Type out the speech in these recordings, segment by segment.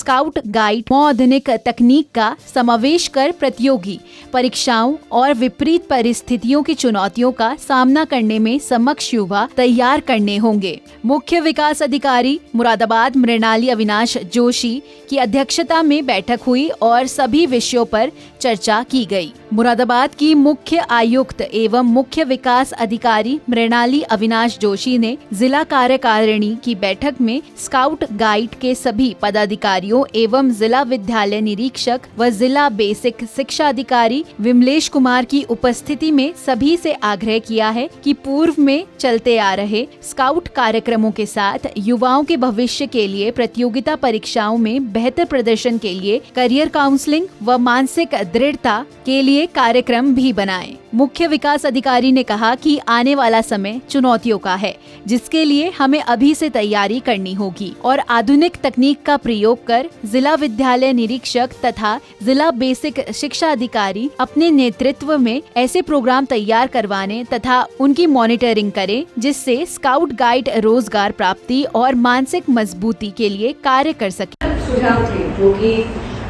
Scout guide आधुनिक तकनीक का समावेश कर प्रतियोगी परीक्षाओं और विपरीत परिस्थितियों की चुनौतियों का सामना करने में सक्षम युवा तैयार करने होंगे। मुख्य विकास अधिकारी मुरादाबाद मृणाली अविनाश जोशी की अध्यक्षता में बैठक हुई और सभी विषयों पर चर्चा की गई। मुरादाबाद की मुख्य आयुक्त एवं मुख्य विकास अधिकारी मृणाली अविनाश जोशी ने जिला कार्यकारिणी की बैठक में स्काउट गाइड के सभी पदाधिकारियों एवं जिला विद्यालय निरीक्षक व जिला बेसिक शिक्षा अधिकारी विमलेश कुमार की उपस्थिति में सभी से आग्रह किया है कि पूर्व में चलते आ रहे स्काउट कार्यक्रमों के साथ युवाओं के भविष्य के लिए प्रतियोगिता परीक्षाओं में बेहतर प्रदर्शन के लिए करियर काउंसलिंग व मानसिक दृढ़ता के लिए कार्यक्रम भी बनाएं। मुख्य विकास अधिकारी ने कहा कि आने वाला समय चुनौतियों का है, जिसके लिए हमें अभी से तैयारी करनी होगी और आधुनिक तकनीक का प्रयोग कर जिला विद्यालय निरीक्षक तथा जिला बेसिक शिक्षा अधिकारी अपने नेतृत्व में ऐसे प्रोग्राम तैयार करवाने तथा उनकी मॉनिटरिंग करें, जिससे स्काउट गाइड रोजगार प्राप्ति और मानसिक मजबूती के लिए कार्य कर सके। सुझाव थे जो कि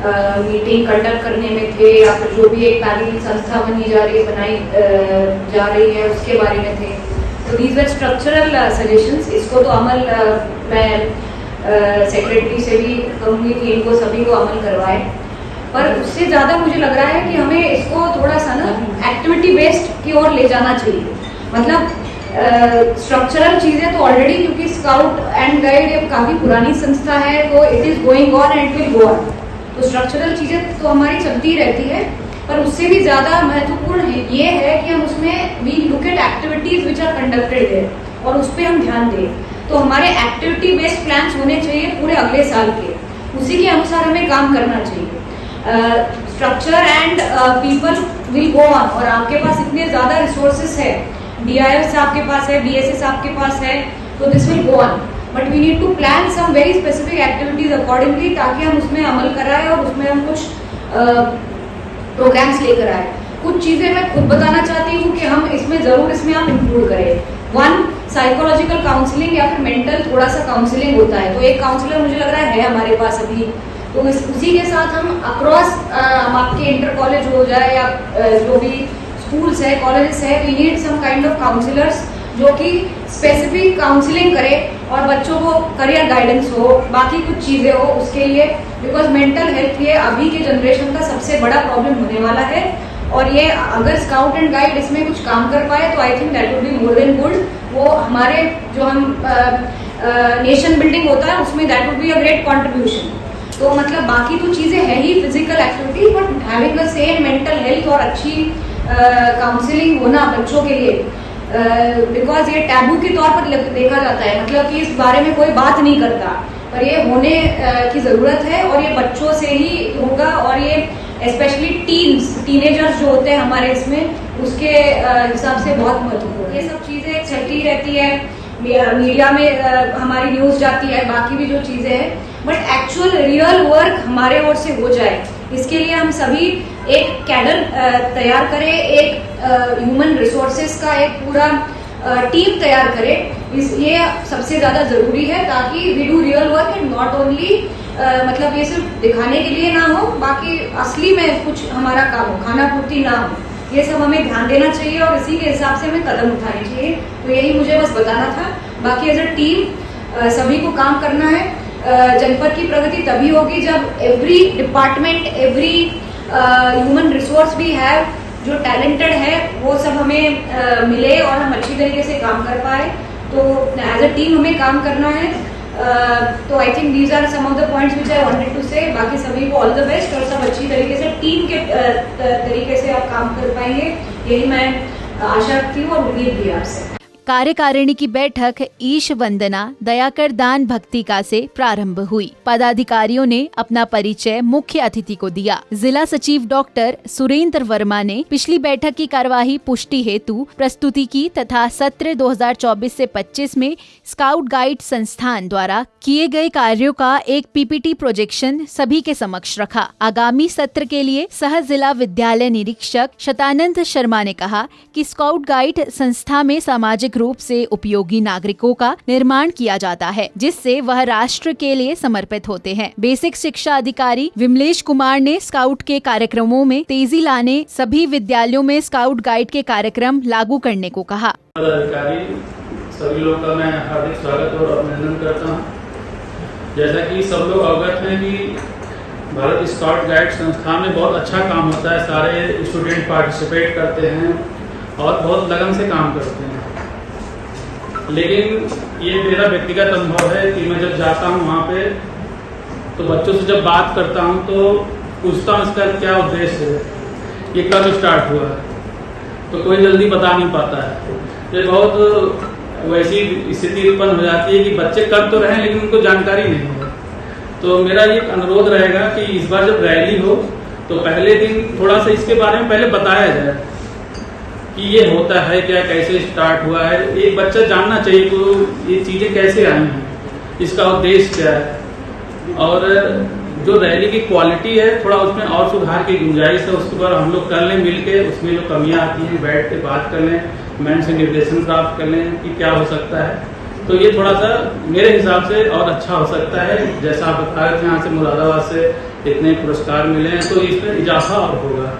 मीटिंग कंडक्ट करने में थे या फिर जो भी एक पैरेलल संस्था बनाई जा रही है उसके बारे में थे। तो दीज वर स्ट्रक्चरल सजेशंस। इसको तो अमल मैं सेक्रेटरी से भी कहूँगी कि इनको सभी को अमल करवाए, पर उससे ज़्यादा मुझे लग रहा है कि हमें इसको थोड़ा सा ना एक्टिविटी बेस्ड की ओर ले जाना चाहिए। मतलब स्ट्रक्चरल चीज़ें तो ऑलरेडी, क्योंकि स्काउट एंड गाइड एक काफ़ी पुरानी संस्था है, तो it is going on and will go on. तो स्ट्रक्चरल चीज़ें तो हमारी चलती रहती है, पर उससे भी ज़्यादा महत्वपूर्ण ये है कि हम उसमें we look at activities which are conducted there और उस पर हम ध्यान दें। तो हमारे एक्टिविटी बेस्ड प्लान्स होने चाहिए पूरे अगले साल के, उसी के अनुसार हमें काम करना चाहिए। Structure and people will go on, और आपके पास इतने ज़्यादा रिसोर्सेस है, DIS आपके पास है, BSS आपके पास है, तो this will go on, but we need to plan some very specific activities accordingly, ताकि हम उसमें अमल कराएं और उसमें हम कुछ प्रोग्राम्स लेकर आए। कुछ चीज़ें मैं खुद बताना चाहती हूँ कि हम इसमें आप इंक्लूड करें। वन, साइकोलॉजिकल काउंसलिंग या फिर मेंटल थोड़ा सा काउंसलिंग होता है, तो एक काउंसलर मुझे लग रहा है हमारे पास अभी, तो उसी के साथ हम अक्रॉस आपके इंटर कॉलेज हो जाए या जो भी स्कूल्स है, कॉलेजेस है, we need some kind of counsellors जो कि स्पेसिफिक काउंसलिंग करे और बच्चों को करियर गाइडेंस हो, बाकी कुछ चीज़ें हो उसके लिए, बिकॉज मेंटल हेल्थ ये अभी के जनरेशन का सबसे बड़ा प्रॉब्लम होने वाला है। और ये अगर स्काउट एंड गाइड इसमें कुछ काम कर पाए तो I think that would be more than good. वो हमारे जो हम नेशन बिल्डिंग होता है उसमें that would be a great contribution. तो मतलब बाकी तो चीज़ें है ही physical activity, but having a same mental health और अच्छी काउंसलिंग होना बच्चों के लिए, बिकॉज ये टैबू के तौर पर देखा जाता है, मतलब कि इस बारे में कोई बात नहीं करता, पर ये होने की ज़रूरत है और ये बच्चों से ही होगा। और ये स्पेशली टीनेजर्स जो होते हैं हमारे इसमें, उसके हिसाब से बहुत महत्वपूर्ण। ये सब चीज़ें चलती रहती है, मीडिया में हमारी न्यूज़ जाती है, बाकी भी जो चीज़ें हैं, बट एक्चुअल रियल वर्क हमारे ओर से हो जाए, इसके लिए हम सभी एक कैडर तैयार करें, एक ह्यूमन रिसोर्सेज का एक पूरा टीम तैयार करें। ये सबसे ज़्यादा ज़रूरी है, ताकि we do real work and not only मतलब ये सिर्फ दिखाने के लिए ना हो, बाकी असली में कुछ हमारा काम हो, खाना पूर्ति ना हो। ये सब हमें ध्यान देना चाहिए और इसी के हिसाब से हमें कदम उठाने चाहिए। तो यही मुझे बस बताना था। बाकी एज अ टीम सभी को काम करना है। जनपद की प्रगति तभी होगी जब every department, every human resource भी है, जो टैलेंटेड है वो सब हमें मिले और हम अच्छी तरीके से काम कर पाए। तो एज अ टीम हमें काम करना है। तो I think these are some of the points which I wanted to say. बाकी सभी को ऑल द बेस्ट और सब अच्छी तरीके से टीम के तरीके से आप काम कर पाएंगे, यही मैं आशा रखती हूँ और उम्मीद भी आपसे। कार्यकारिणी की बैठक ईश वंदना दयाकर दान भक्तिका से प्रारंभ हुई। पदाधिकारियों ने अपना परिचय मुख्य अतिथि को दिया। जिला सचिव डॉक्टर सुरेंद्र वर्मा ने पिछली बैठक की कार्यवाही पुष्टि हेतु प्रस्तुति की तथा सत्र 2024 से 25 में स्काउट गाइड संस्थान द्वारा किए गए कार्यों का एक PPT प्रोजेक्शन सभी के समक्ष रखा। आगामी सत्र के लिए सह जिला विद्यालय निरीक्षक शतानंद शर्मा ने कहा कि स्काउट गाइड संस्था में सामाजिक रूप से उपयोगी नागरिकों का निर्माण किया जाता है, जिससे वह राष्ट्र के लिए समर्पित होते हैं। बेसिक शिक्षा अधिकारी विमलेश कुमार ने स्काउट के कार्यक्रमों में तेजी लाने सभी विद्यालयों में स्काउट गाइड के कार्यक्रम लागू करने को कहा। अधिकारी सभी लोगों का मैं हार्दिक स्वागत और अभिनंदन करता हूं। जैसा कि सब लोग अवगत हैं कि भारत स्काउट गाइड संस्था में बहुत अच्छा काम होता है, सारे स्टूडेंट पार्टिसिपेट करते हैं और बहुत लगन से काम करते हैं। लेकिन ये मेरा व्यक्तिगत अनुभव है कि मैं जब जाता हूँ वहाँ पे तो बच्चों से जब बात करता हूँ तो पूछता हूँ इसका क्या उद्देश्य है, ये कब स्टार्ट हुआ है, तो कोई जल्दी बता नहीं पाता है। ये बहुत वैसी स्थिति उत्पन्न हो जाती है कि बच्चे कर तो रहे हैं लेकिन उनको जानकारी नहीं है। तो मेरा ये अनुरोध रहेगा कि इस बार जब रैली हो तो पहले दिन थोड़ा सा इसके बारे में पहले बताया जाए कि ये होता है क्या, कैसे स्टार्ट हुआ है। एक बच्चा जानना चाहिए तो ये चीज़ें कैसे आई हैं, इसका उद्देश्य क्या है, और जो रैली की क्वालिटी है थोड़ा उसमें और सुधार की गुंजाइश है। उसके बाद हम लोग कर लें मिलके, उसमें जो कमियां आती हैं बैठ के बात कर लें, मैम से निर्देशन प्राप्त कर लें कि क्या हो सकता है। तो ये थोड़ा सा मेरे हिसाब से और अच्छा हो सकता है। जैसा आप बता रहे थे यहाँ से मुरादाबाद से इतने पुरस्कार मिले हैं तो इसमें इजाफा और होगा।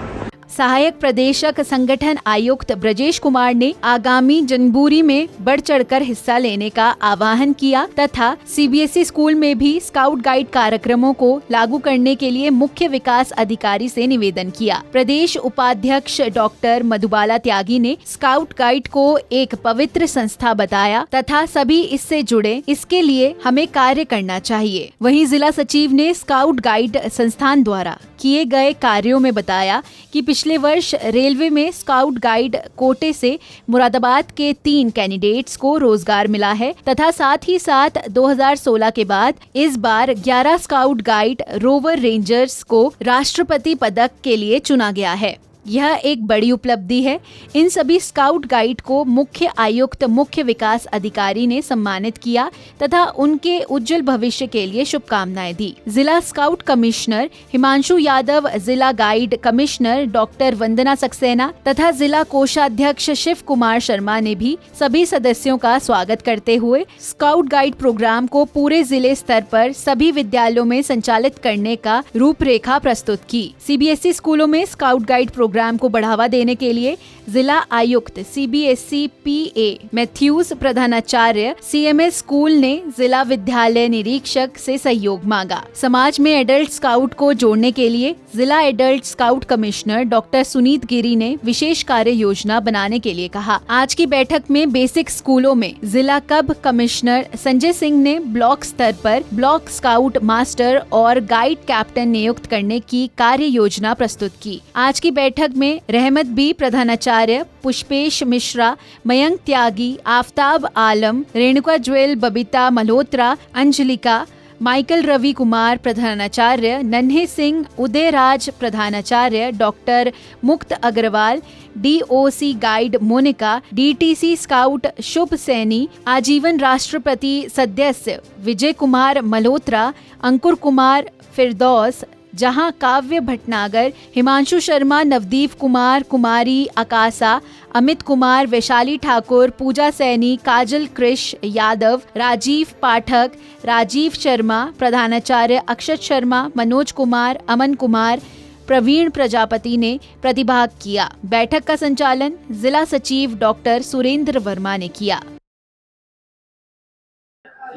सहायक प्रदेशक संगठन आयुक्त ब्रजेश कुमार ने आगामी जनवरी में बढ़ चढ़कर हिस्सा लेने का आह्वान किया तथा सीबीएसई स्कूल में भी स्काउट गाइड कार्यक्रमों को लागू करने के लिए मुख्य विकास अधिकारी से निवेदन किया। प्रदेश उपाध्यक्ष डॉक्टर मधुबाला त्यागी ने स्काउट गाइड को एक पवित्र संस्था बताया तथा सभी इससे जुड़े, इसके लिए हमें कार्य करना चाहिए। वहीं जिला सचिव ने स्काउट गाइड संस्थान द्वारा किए गए कार्यों में बताया कि पिछले वर्ष रेलवे में स्काउट गाइड कोटे से मुरादाबाद के 3 कैंडिडेट्स को रोजगार मिला है तथा साथ ही साथ 2016 के बाद इस बार 11 स्काउट गाइड रोवर रेंजर्स को राष्ट्रपति पदक के लिए चुना गया है। यह एक बड़ी उपलब्धि है। इन सभी स्काउट गाइड को मुख्य आयुक्त मुख्य विकास अधिकारी ने सम्मानित किया तथा उनके उज्जवल भविष्य के लिए शुभकामनाएं दी। जिला स्काउट कमिश्नर हिमांशु यादव, जिला गाइड कमिश्नर डॉक्टर वंदना सक्सेना तथा जिला कोषाध्यक्ष शिव कुमार शर्मा ने भी सभी सदस्यों का स्वागत करते हुए स्काउट गाइड प्रोग्राम को पूरे जिले स्तर पर सभी विद्यालयों में संचालित करने का रूपरेखा प्रस्तुत की। सीबीएसई स्कूलों में स्काउट गाइड प्रोग्राम को बढ़ावा देने के लिए जिला आयुक्त सीबीएसई पीए मैथ्यूज प्रधानाचार्य सीएमएस स्कूल ने जिला विद्यालय निरीक्षक से सहयोग मांगा। समाज में एडल्ट स्काउट को जोड़ने के लिए जिला adult scout commissioner doctor Sunit Giri ने विशेष कार्य योजना बनाने के लिए कहा। आज की बैठक में बेसिक स्कूलों में जिला कब कमिश्नर संजय सिंह ने ब्लॉक स्तर पर ब्लॉक स्काउट मास्टर और गाइड कैप्टन नियुक्त करने की कार्य योजना प्रस्तुत की। आज की बैठक में रहमत बी प्रधानाचार्य, पुष्पेश मिश्रा, मयंक त्यागी, आफ्ताब आलम, रेणुका ज्वेल, बबीता मल्होत्रा, अंजलिका, माइकल रवि कुमार प्रधानाचार्य, नन्हे सिंह, उदयराज प्रधानाचार्य, doctor Mukt Agarwal, DOC guide Monika, DTC scout Shubh Saini, आजीवन राष्ट्रपति सदस्य विजय कुमार मल्होत्रा, अंकुर कुमार फिरदौस, जहां काव्य भटनागर, हिमांशु शर्मा, नवदीप कुमार, कुमारी आकाशा, अमित कुमार, वैशाली ठाकुर, पूजा सैनी, काजल कृष यादव, राजीव पाठक, राजीव शर्मा, प्रधानाचार्य अक्षत शर्मा, मनोज कुमार, अमन कुमार, प्रवीण प्रजापति ने प्रतिभाग किया। बैठक का संचालन जिला सचिव डॉक्टर सुरेंद्र वर्मा ने किया।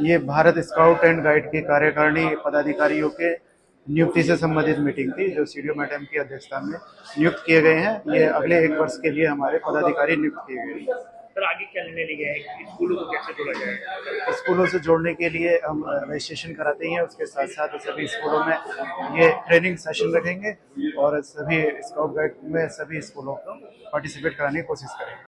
ये भारत स्काउट एंड गाइड के कार्यकारिणी पदाधिकारियों के नियुक्ति से संबंधित मीटिंग थी जो सीडीओ मैडम की अध्यक्षता में नियुक्त किए गए हैं। ये अगले 1 वर्ष के लिए हमारे पदाधिकारी नियुक्त किए गए हैं। सर आगे क्या निर्णय लिए गए हैं, स्कूलों को कैसे जोड़ा जाएगा? स्कूलों से जोड़ने के लिए हम रजिस्ट्रेशन कराते हैं, उसके साथ साथ सभी स्कूलों में ये ट्रेनिंग सेशन रखेंगे और सभी स्काउट गाइड में सभी स्कूलों को पार्टिसिपेट कराने की कोशिश करेंगे।